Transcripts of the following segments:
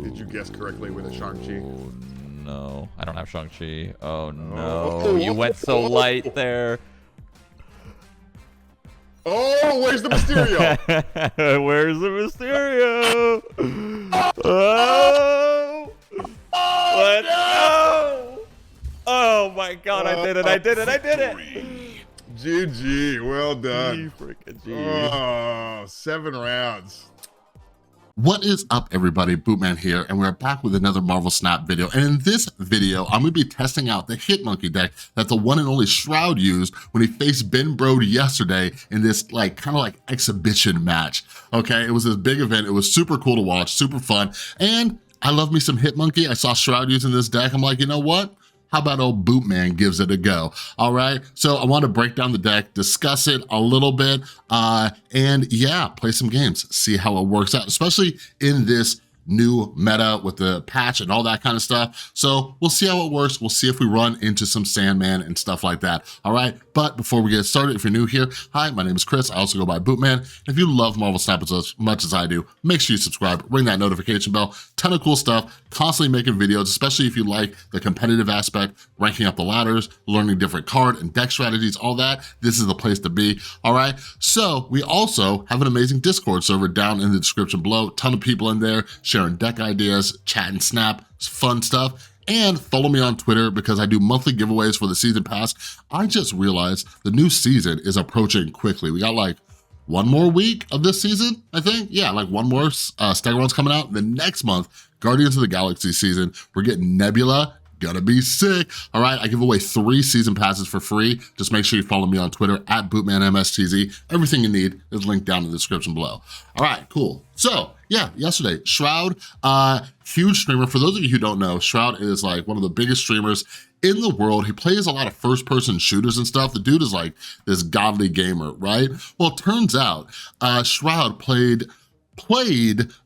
Did you guess correctly with a Shang-Chi? No, I don't have Shang-Chi. Oh no, you went so light there. Oh, where's the Mysterio? Where's the Mysterio? Oh! Let's go! Oh my god, I did it, I did it, I did it! GG, well done. Freaking G. Oh, 7 rounds. What is up, everybody? Bootman here, and we're back with another Marvel Snap video. And in this video, I'm gonna be testing out the Hitmonkey deck that the one and only Shroud used when he faced Ben Brode yesterday in this kind of exhibition match. Okay, it was this big event. It was super cool to watch, super fun, and I love me some Hitmonkey. I saw Shroud using this deck. I'm like, you know what? How about old Bootman gives it a go? All right, so I want to break down the deck, discuss it a little bit, and yeah, play some games, see how it works out, especially in this new meta with the patch and all that kind of stuff. So we'll see how it works. We'll see if we run into some Sandman and stuff like that. All right, but before we get started, if you're new here, hi, my name is Chris. I also go by Bootman. If you love Marvel Snap as much as I do, make sure you subscribe, ring that notification bell. Ton of cool stuff, constantly making videos, especially if you like the competitive aspect, ranking up the ladders, learning different card and deck strategies, all that. This is the place to be. All right, so we also have an amazing Discord server down in the description below. Ton of people in there sharing deck ideas, chat and snap, fun stuff. And follow me on Twitter because I do monthly giveaways for the season pass. I just realized the new season is approaching quickly. We got one more week of this season, I think. Yeah, one more stagger one's coming out. The next month, Guardians of the Galaxy season, we're getting Nebula. Gonna be sick. All right, I give away 3 season passes for free. Just make sure you follow me on Twitter at BootmanMSTZ. Everything you need is linked down in the description below. All right, cool. So yeah, yesterday, Shroud, huge streamer. For those of you who don't know, Shroud is one of the biggest streamers in the world. He plays a lot of first-person shooters and stuff. The dude is this godly gamer, right? Well, it turns out Shroud played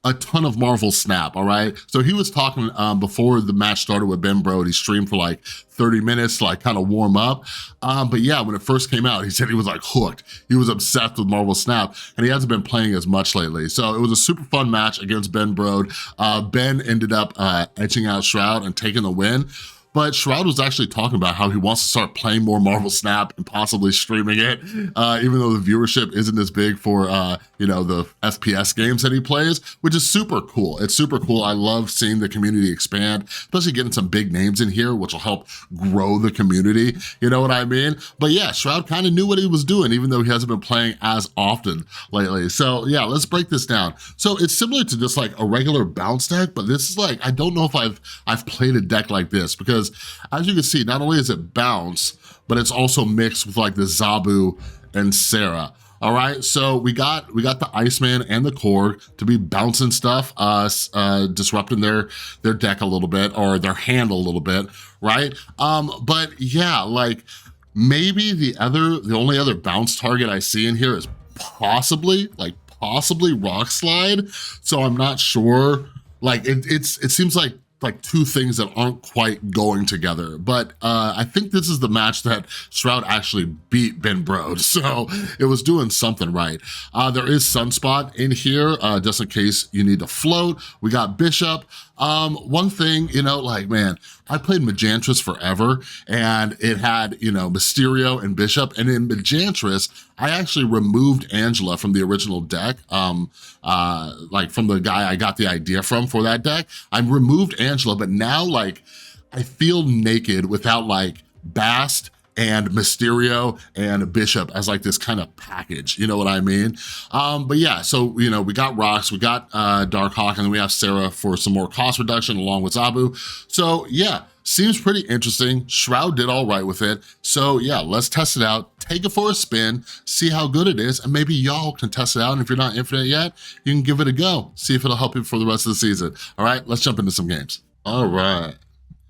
a ton of Marvel Snap, all right? So he was talking before the match started with Ben Brode. He streamed for 30 minutes to kind of warm up. But yeah, when it first came out, he said he was hooked. He was obsessed with Marvel Snap, and he hasn't been playing as much lately. So it was a super fun match against Ben Brode. Ben ended up edging out Shroud and taking the win. But Shroud was actually talking about how he wants to start playing more Marvel Snap and possibly streaming it, even though the viewership isn't as big for, the FPS games that he plays, which is super cool. It's super cool. I love seeing the community expand, especially getting some big names in here, which will help grow the community, you know what I mean? But yeah, Shroud kind of knew what he was doing, even though he hasn't been playing as often lately. So yeah, let's break this down. So it's similar to just a regular bounce deck, but this is I don't know if I've played a deck like this, because as you can see, not only is it bounce, but it's also mixed with the Zabu and Sarah. All right, so we got the Iceman and the Korg to be bouncing stuff, disrupting their deck a little bit, or their hand a little bit, right? But yeah, maybe the only other bounce target I see in here is possibly Rock Slide. So I'm not sure. It seems like 2 things that aren't quite going together. But I think this is the match that Shroud actually beat Ben Brode, so it was doing something right. There is Sunspot in here, just in case you need to float. We got Bishop. One thing, man, I played Magantris forever, and it had, Mysterio and Bishop, and in Magantris, I actually removed Angela from the original deck, from the guy I got the idea from for that deck. I removed Angela, but now, I feel naked without, Bast and Mysterio and Bishop as this kind of package, you know what I mean? But yeah, so, we got Rox, we got Darkhawk, and then we have Sarah for some more cost reduction along with Zabu. So yeah, seems pretty interesting. Shroud did all right with it. So yeah, let's test it out, take it for a spin, see how good it is, and maybe y'all can test it out. And if you're not infinite yet, you can give it a go, see if it'll help you for the rest of the season. All right, let's jump into some games. All right.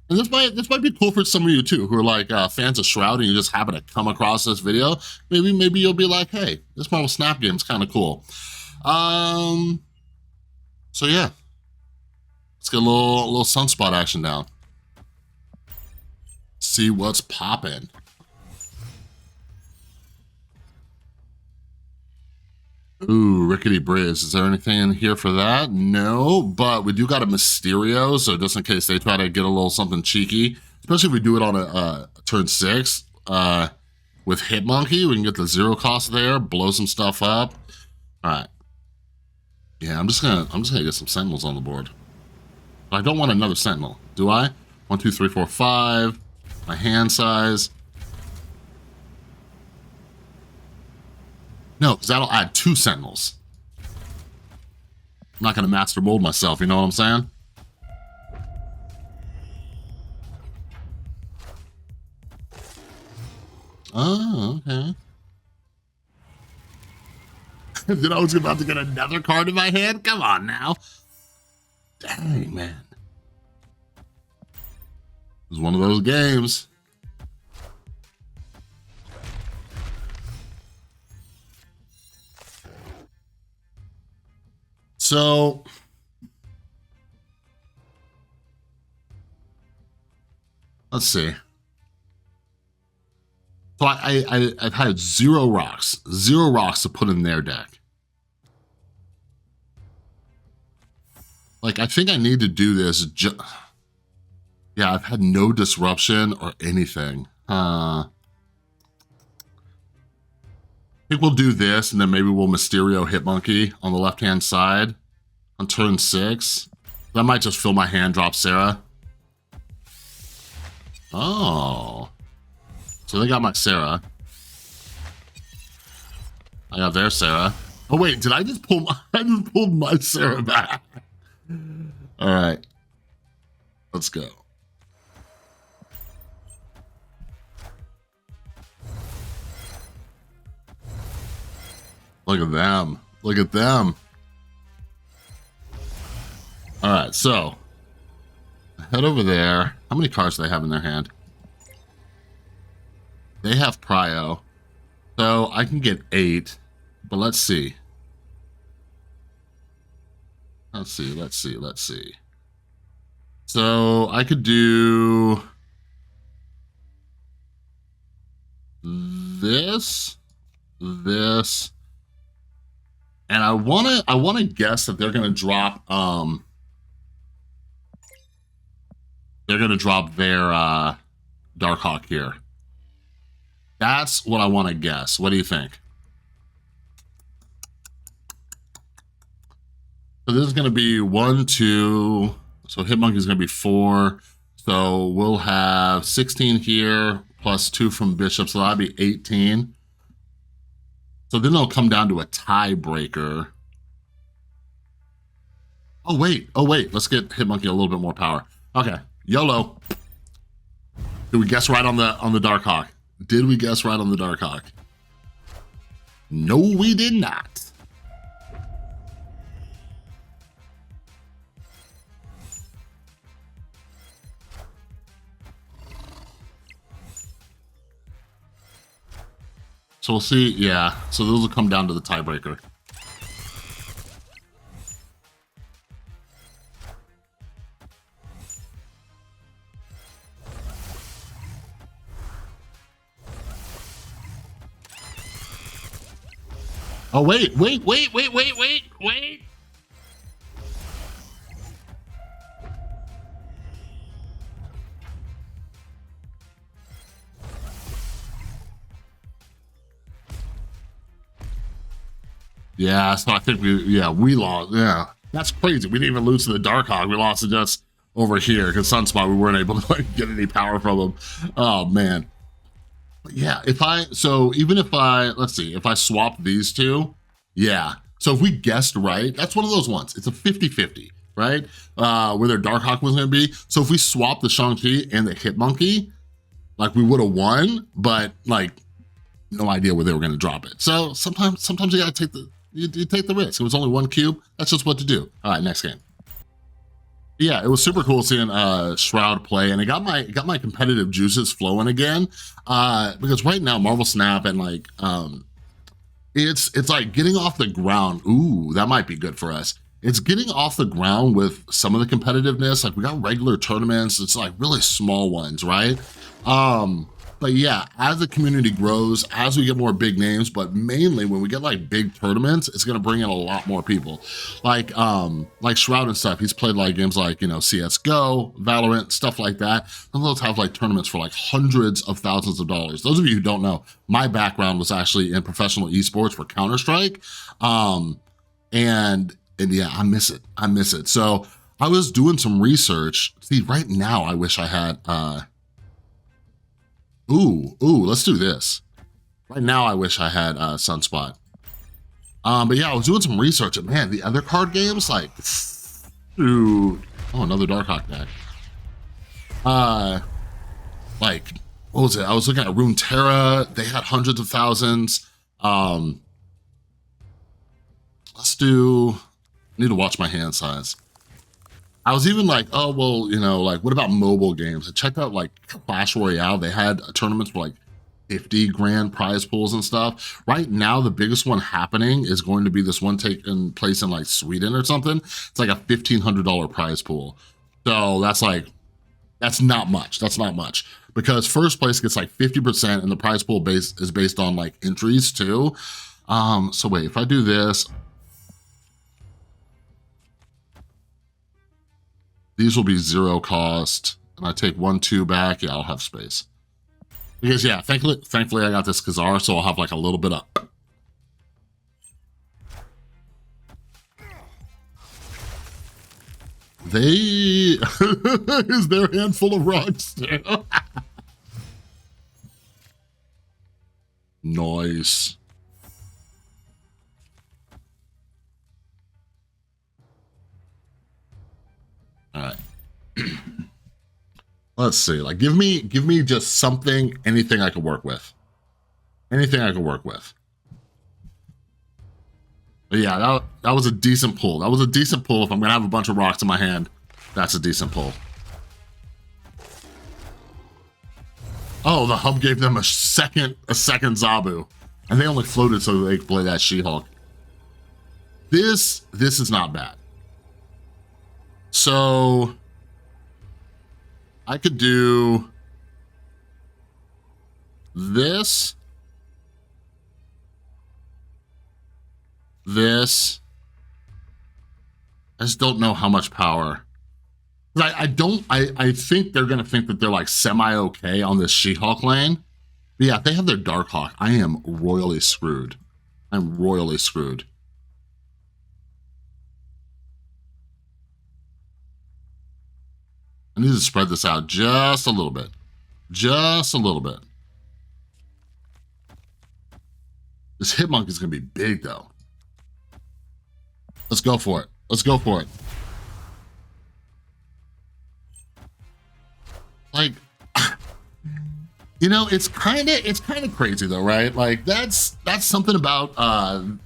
And this might be cool for some of you too, who are fans of Shroud and you just happen to come across this video. Maybe you'll be like, hey, this Marvel Snap game is kind of cool. So yeah, let's get a little Sunspot action down. See what's poppin'. Ooh, Rickety Briz. Is there anything in here for that? No, but we do got a Mysterio, so just in case they try to get a little something cheeky, especially if we do it on a turn 6 with Hitmonkey, we can get the 0 cost there, blow some stuff up. All right. Yeah, I'm just gonna get some Sentinels on the board. But I don't want another Sentinel, do I? 1, 2, 3, 4, 5. My hand size. No, because that'll add 2 Sentinels. I'm not going to master mold myself, you know what I'm saying? Oh, okay. Then I was about to get another card in my hand? Come on now. Dang, man. It was one of those games. So, let's see. So I've had 0 rocks to put in their deck. Like, I think I need to do this. Yeah, I've had no disruption or anything. I think we'll do this, and then maybe we'll Mysterio Hitmonkey on the left-hand side on turn 6. That might just fill my hand, drop Sarah. Oh. So they got my Sarah. I got their Sarah. Oh, wait, did I just pull my, I just pulled my Sarah back. All right. Let's go. Look at them. Look at them. All right, so head over there. How many cards do they have in their hand? They have Prio. So I can get 8, but let's see. Let's see. So I could do this, and I wanna guess that they're gonna drop their Darkhawk here. That's what I want to guess. What do you think? So this is going to be 1, 2. So Hitmonkey is going to be 4. So we'll have 16 here plus 2 from Bishop. So that'll be 18. So then it'll come down to a tiebreaker. Oh wait. Let's get Hitmonkey a little bit more power. Okay. YOLO. Did we guess right on the Darkhawk? Did we guess right on the Darkhawk? No, we did not. So we'll see. Yeah. So those will come down to the tiebreaker. Oh, wait. Yeah, so I think we lost. Yeah, that's crazy. We didn't even lose to the Darkhawk. We lost to just over here because Sunspot, we weren't able to like, get any power from them. Oh, man. Yeah, let's see, if I swap these two, yeah. So if we guessed right, that's one of those ones. It's a 50-50, right? Where their Darkhawk was gonna be. So if we swap the Shang-Chi and the Hitmonkey, like we would have won, but like no idea where they were gonna drop it. So sometimes you gotta take you take the risk. It was only 1 cube. That's just what to do. All right, next game. Yeah, it was super cool seeing Shroud play, and it got my competitive juices flowing again. Because right now, Marvel Snap and like it's like getting off the ground. Ooh, that might be good for us. It's getting off the ground with some of the competitiveness. Like we got regular tournaments. It's like really small ones, right? But yeah, as the community grows, as we get more big names, but mainly when we get like big tournaments, it's gonna bring in a lot more people. Like Shroud and stuff, he's played like games like, you know, CSGO, Valorant, stuff like that. And those have like tournaments for like hundreds of thousands of dollars. Those of you who don't know, my background was actually in professional esports for Counter-Strike. And yeah, I miss it. So I was doing some research. See, right now, I wish I had, let's do this. Right now, I wish I had Sunspot. But yeah, I was doing some research, and man, the other card games, like, dude, oh, another Darkhawk deck. Like, what was it? I was looking at Runeterra. They had hundreds of thousands. Let's do, I need to watch my hand size. I was even like, oh, well, you know, like, what about mobile games? I checked out like Clash Royale. They had tournaments for like 50 grand prize pools and stuff. Right now, the biggest one happening is going to be this one taking place in like Sweden or something. It's like a $1,500 prize pool. So that's like, that's not much. That's not much. Because first place gets like 50% and the prize pool is based on like entries too. So wait, if I do this, these will be 0 cost, and I take 1, 2 back, yeah, I'll have space. Because yeah, thankfully I got this Khazar, so I'll have like a little bit of. Is their hand full of rocks too? Nice. All right. Let's see, like, give me just something, anything I can work with. Anything I can work with. But yeah, that was a decent pull. That was a decent pull. If I'm gonna have a bunch of rocks in my hand, that's a decent pull. Oh, the hub gave them a second Zabu. And they only floated so they could play that She-Hulk. This is not bad. So I could do this, I just don't know how much power. I think they're gonna think that they're like semi-okay on this She-Hulk lane. But yeah, if they have their Darkhawk, I am royally screwed. I'm royally screwed. I need to spread this out just a little bit. Just a little bit. This Hitmonkey is gonna be big though. Let's go for it. Let's go for it. Like, you know, it's kind of crazy though, right? Like that's something about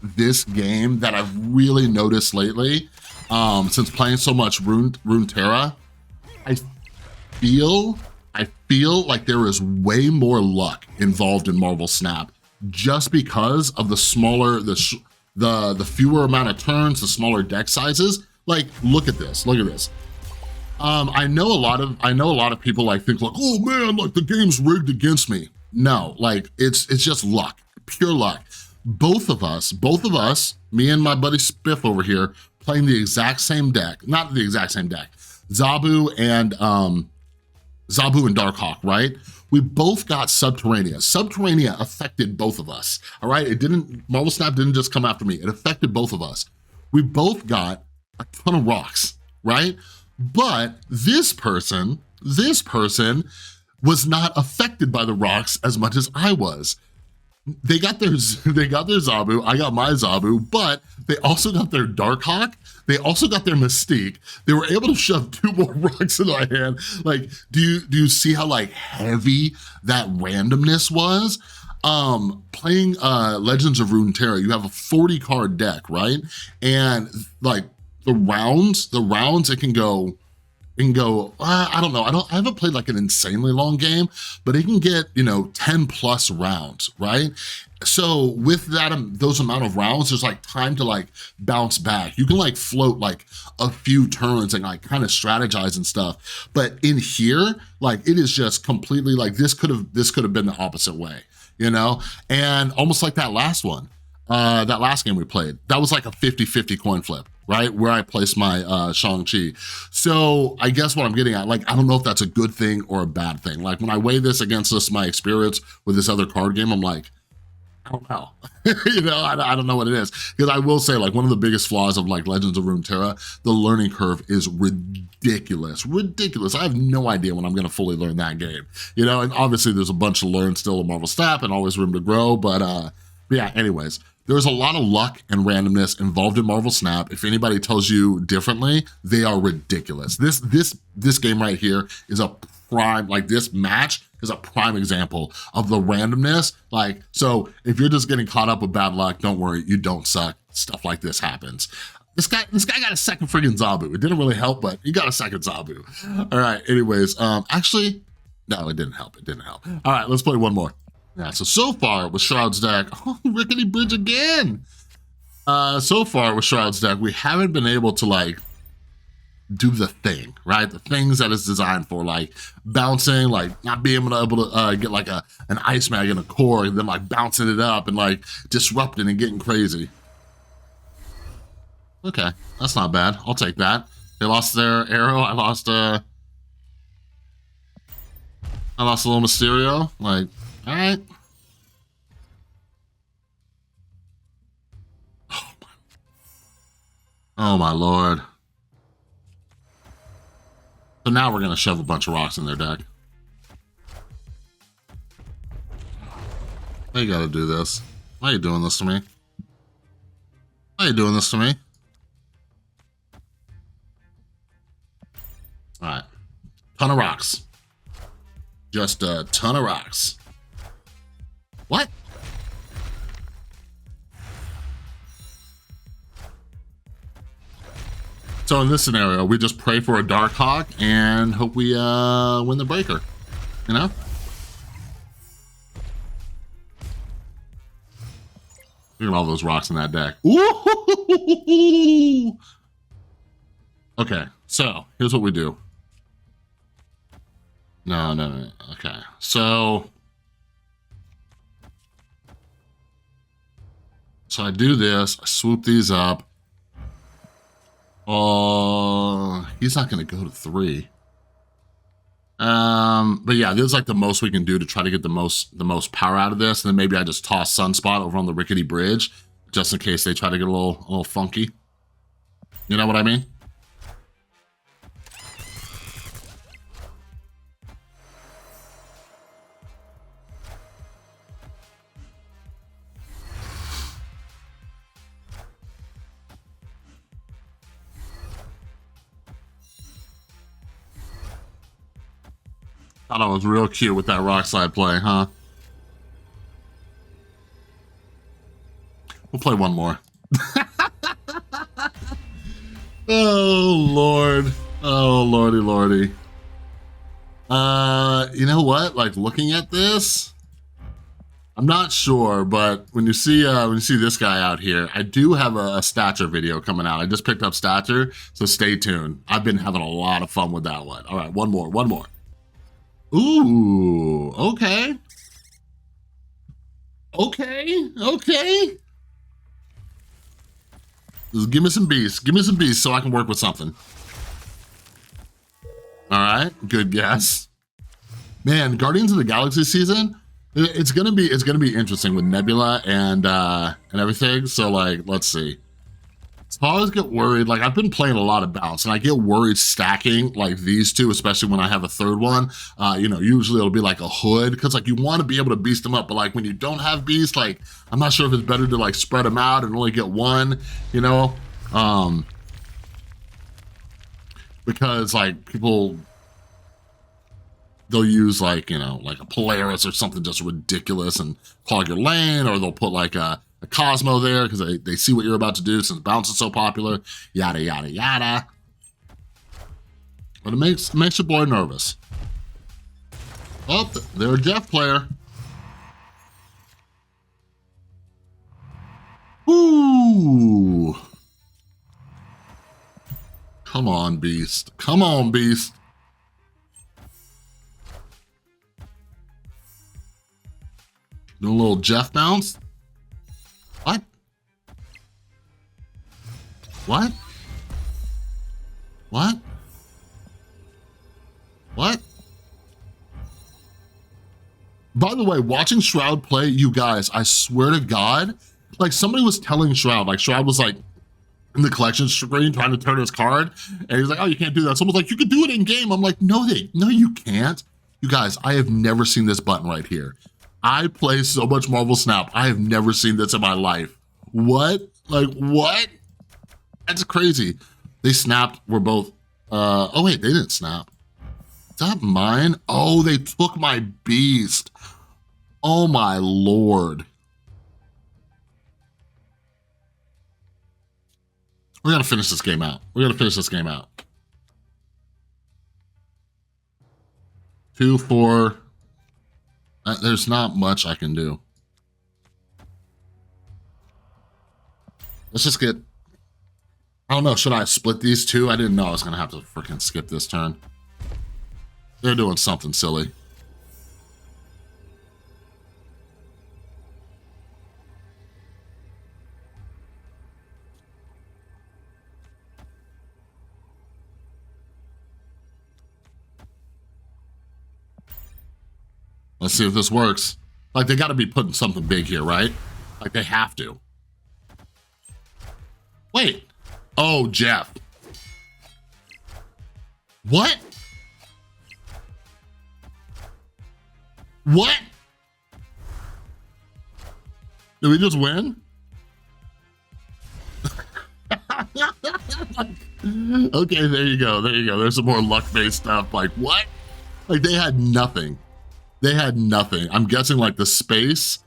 this game that I've really noticed lately, since playing so much Runeterra. I feel like there is way more luck involved in Marvel Snap, just because of the smaller, the fewer amount of turns, the smaller deck sizes. Like, look at this. Look at this. I know a lot of people like think like, oh man, like the game's rigged against me. No, like it's just luck, pure luck. Both of us, me and my buddy Spiff over here, playing the exact same deck, not the exact same deck, Zabu and Darkhawk, right? We both got Subterranea. Subterranea affected both of us, all right? Marvel Snap didn't just come after me, it affected both of us. We both got a ton of rocks, right? But this person was not affected by the rocks as much as I was. They got their Zabu, I got my Zabu, but they also got their Darkhawk, they also got their Mystique. They were able to shove 2 more rocks in my hand. Like, do you see how like heavy that randomness was? Playing Legends of Runeterra, you have a 40 card deck, right? And like the rounds, it can go it can go, I don't know, I haven't played like an insanely long game, but it can get, you know, 10 plus rounds, right? So with that, those amount of rounds, there's like time to like bounce back. You can like float like a few turns and like kind of strategize and stuff. But in here, like it is just completely like, this could have been the opposite way, you know? And almost like that last one, that last game we played, that was like a 50-50 coin flip, right? Where I placed my Shang-Chi. So I guess what I'm getting at, like, I don't know if that's a good thing or a bad thing. Like when I weigh this against my experience with this other card game, I'm like, I don't know. You know, I don't know what it is. Because I will say, like, one of the biggest flaws of like Legends of Runeterra, the learning curve is ridiculous. I have no idea when I'm gonna fully learn that game. You know, and obviously there's a bunch to learn still in Marvel Snap and always room to grow, but yeah, anyways. There's a lot of luck and randomness involved in Marvel Snap. If anybody tells you differently, they are ridiculous. This game right here is a prime, like this match is a prime example of the randomness. Like, so if you're just getting caught up with bad luck, don't worry, you don't suck. Stuff like this happens. This guy got a second friggin' Zabu. It didn't really help, but he got a second Zabu. All right, anyways, actually, no, it didn't help. All right, let's play one more. Yeah, so far with Shroud's deck, oh, rickety bridge again. So far with Shroud's deck, we haven't been able to like do the thing, right? The things that it's designed for, like bouncing, like not being able to get like an ice mag in a core and then like bouncing it up and like disrupting and getting crazy. Okay, that's not bad. I'll take that. They lost their arrow. I lost a little Mysterio. Like, all right. Oh my Lord. So now we're gonna shove a bunch of rocks in their deck. Why you gotta do this? Why are you doing this to me? Why are you doing this to me? All right, ton of rocks. Just a ton of rocks. What? So in this scenario, we just pray for a Dark Hawk and hope we win the breaker, you know? Look at all those rocks in that deck. Ooh! Okay, so here's what we do. No. Okay, so I do this, I swoop these up. Oh, he's not gonna go to 3. But yeah, this is like the most we can do to try to get the most power out of this. And then maybe I just toss Sunspot over on the rickety bridge, just in case they try to get a little funky. You know what I mean? Thought I was real cute with that rock slide play, huh? We'll play one more. Oh, Lord. Oh, lordy. You know what? Like, looking at this, I'm not sure, but when you see this guy out here, I do have a Stature video coming out. I just picked up Stature, so stay tuned. I've been having a lot of fun with that one. All right, one more. Ooh, okay. Just give me some beasts so I can work with something. All right, good guess. Man, Guardians of the Galaxy season, it's gonna be interesting with Nebula and everything. So like, let's see. So I always get worried, like I've been playing a lot of bounce and I get worried stacking like these two, especially when I have a third one. You know, usually it'll be like a hood because like you want to be able to beast them up, but like when you don't have beast, like I'm not sure if it's better to like spread them out and only get one, you know? Because like people, they'll use like, you know, like a Polaris or something just ridiculous and clog your lane, or they'll put like a Cosmo there because they see what you're about to do since bounce is so popular, yada. But it makes your boy nervous. Oh, they're a Jeff player. Ooh. Come on, Beast. Come on, Beast. Do a little Jeff bounce. What? What? What? What? By the way, watching Shroud play, you guys, I swear to God, like somebody was telling Shroud, like Shroud was like in the collection screen trying to turn his card, and he's like, oh, you can't do that. Someone's like, you can do it in game. I'm like, no, you can't. You guys, I have never seen this button right here. I play so much Marvel Snap. I have never seen this in my life. What? Like, what? That's crazy. They snapped, we're both, oh wait, they didn't snap. Is that mine? Oh, they took my Beast. Oh my Lord. We gotta finish this game out. We gotta finish this game out. 2, 4. There's not much I can do. Let's just get, I don't know, should I split these two? I didn't know I was gonna have to freaking skip this turn. They're doing something silly. Let's see if this works. Like, they gotta be putting something big here, right? Like, they have to. Wait. Oh, Jeff. What? What? Did we just win? Okay, there you go. There you go. There's some more luck-based stuff. Like, what? Like, they had nothing. They had nothing. I'm guessing, like, the space.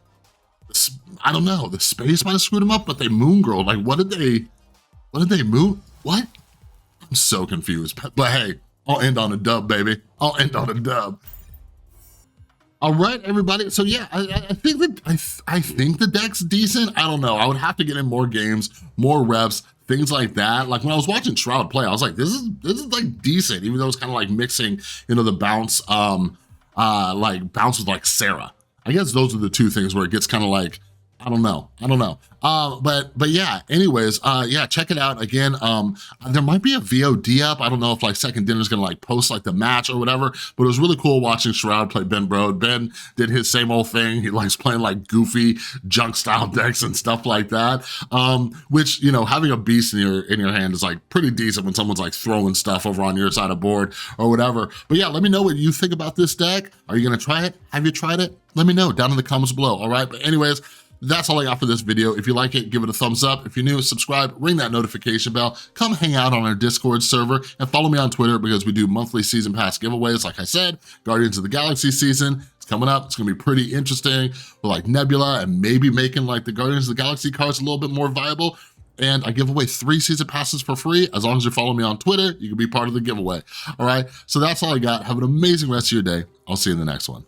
I don't know. The space might have screwed them up, but they moon girl. Like, what did they moon? What? I'm so confused. But hey, I'll end on a dub, baby. I'll end on a dub. All right, everybody. So yeah, I think that I think the deck's decent. I don't know. I would have to get in more games, more reps, things like that. Like when I was watching Shroud play, I was like, this is like decent, even though it's kind of like mixing, you know, the bounce, like bounce with like Sarah. I guess those are the two things where it gets kind of like, I don't know. But yeah, anyways, yeah, check it out. Again, there might be a VOD up. I don't know if like Second Dinner's gonna like post like the match or whatever, but it was really cool watching Shroud play Ben Brode. Ben did his same old thing. He likes playing like goofy junk style decks and stuff like that. Which, you know, having a beast in your hand is like pretty decent when someone's like throwing stuff over on your side of board or whatever. But yeah, let me know what you think about this deck. Are you gonna try it? Have you tried it? Let me know down in the comments below, all right? But anyways, that's all I got for this video. If you like it, give it a thumbs up. If you're new, subscribe, ring that notification bell, come hang out on our Discord server, and follow me on Twitter because we do monthly season pass giveaways. Like I said, Guardians of the Galaxy season, it's coming up. It's gonna be pretty interesting with like Nebula and maybe making like the Guardians of the Galaxy cards a little bit more viable. And I give away 3 season passes for free. As long as you follow me on Twitter, you can be part of the giveaway. All right, so that's all I got. Have an amazing rest of your day. I'll see you in the next one.